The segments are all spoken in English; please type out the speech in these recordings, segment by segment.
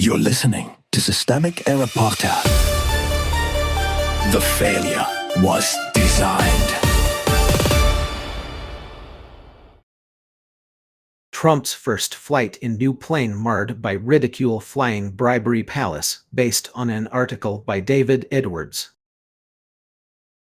You're listening to Systemic Error Podcast. The failure was designed. Trump's first flight in new plane marred by ridicule flying bribery palace, based on an article by David Edwards.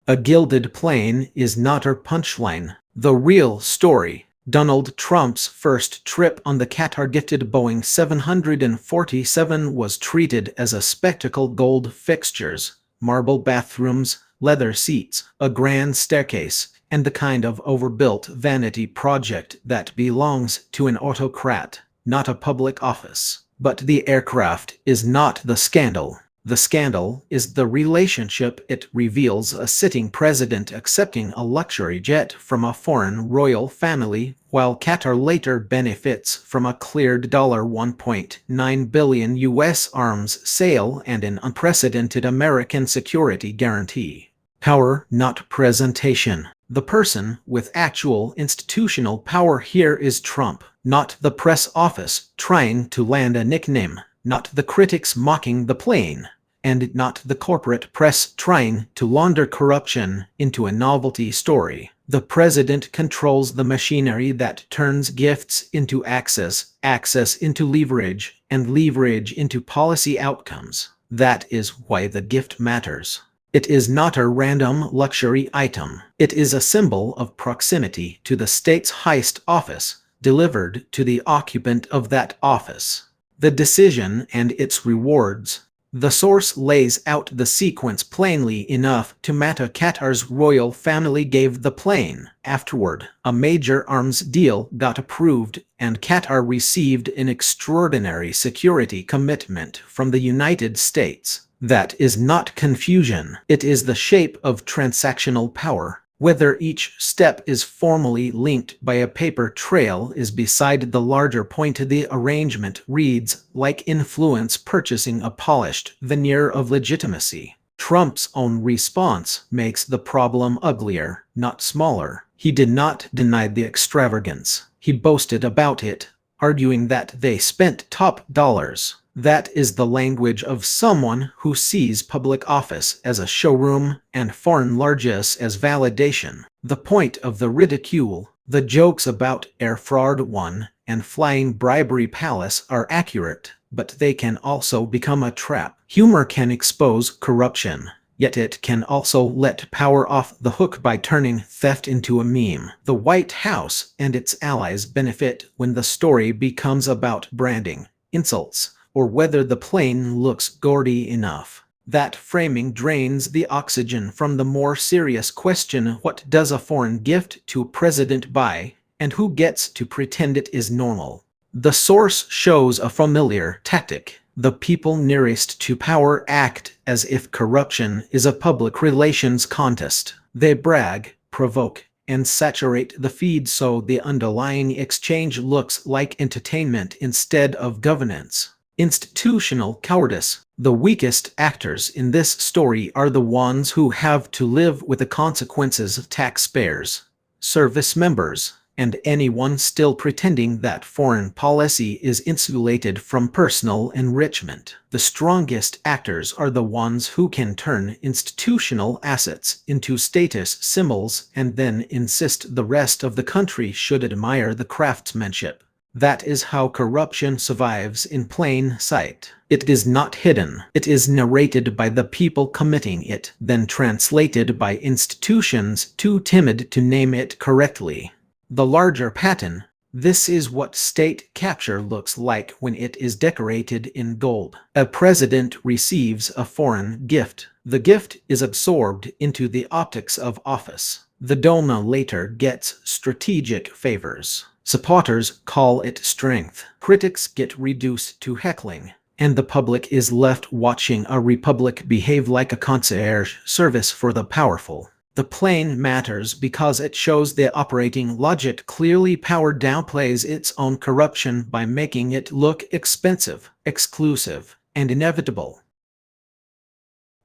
A gilded plane is not a punchline. The real story. Donald Trump's first trip on the Qatar-gifted Boeing 747 was treated as a spectacle. Gold fixtures, marble bathrooms, leather seats, a grand staircase, and the kind of overbuilt vanity project that belongs to an autocrat, not a public office. But the aircraft is not the scandal. The scandal is the relationship it reveals: a sitting president accepting a luxury jet from a foreign royal family, while Qatar later benefits from a cleared $1.9 billion US arms sale and an unprecedented American security guarantee. Power, not presentation. The person with actual institutional power here is Trump, not the press office trying to land a nickname, not the critics mocking the plane, and not the corporate press trying to launder corruption into a novelty story. The president controls the machinery that turns gifts into access, access into leverage, and leverage into policy outcomes. That is why the gift matters. It is not a random luxury item. It is a symbol of proximity to the state's highest office, delivered to the occupant of that office. The decision and its rewards. The source lays out the sequence plainly enough to matter. Qatar's royal family gave the plane. Afterward, a major arms deal got approved, and Qatar received an extraordinary security commitment from the United States. That is not confusion. It is the shape of transactional power. Whether each step is formally linked by a paper trail is beside the larger point. The arrangement reads like influence purchasing a polished veneer of legitimacy. Trump's own response makes the problem uglier, not smaller. He did not deny the extravagance. He boasted about it, arguing that they spent top dollars. That is the language of someone who sees public office as a showroom and foreign largesse as validation. The point of the ridicule, the jokes about air fraud 1 and flying bribery palace are accurate, but they can also become a trap. Humor can expose corruption, yet it can also let power off the hook by turning theft into a meme. The White House and its allies benefit when the story becomes about branding, insults, or whether the plane looks gaudy enough. That framing drains the oxygen from the more serious question: what does a foreign gift to a president buy, and who gets to pretend it is normal? The source shows a familiar tactic. The people nearest to power act as if corruption is a public relations contest. They brag, provoke, and saturate the feed so the underlying exchange looks like entertainment instead of governance. Institutional cowardice. The weakest actors in this story are the ones who have to live with the consequences of taxpayers, service members, and anyone still pretending that foreign policy is insulated from personal enrichment. The strongest actors are the ones who can turn institutional assets into status symbols and then insist the rest of the country should admire the craftsmanship. That is how corruption survives in plain sight. It is not hidden. It is narrated by the people committing it, then translated by institutions too timid to name it correctly. The larger pattern. This is what state capture looks like when it is decorated in gold. A president receives a foreign gift. The gift is absorbed into the optics of office. The donor later gets strategic favors. Supporters call it strength. Critics get reduced to heckling, and the public is left watching a republic behave like a concierge service for the powerful. The plane matters because it shows the operating logic clearly. Power downplays its own corruption by making it look expensive, exclusive, and inevitable.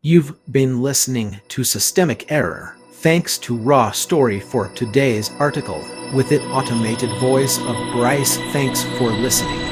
You've been listening to Systemic Error. Thanks to Raw Story for today's article, with its automated voice of Bryce. Thanks for listening.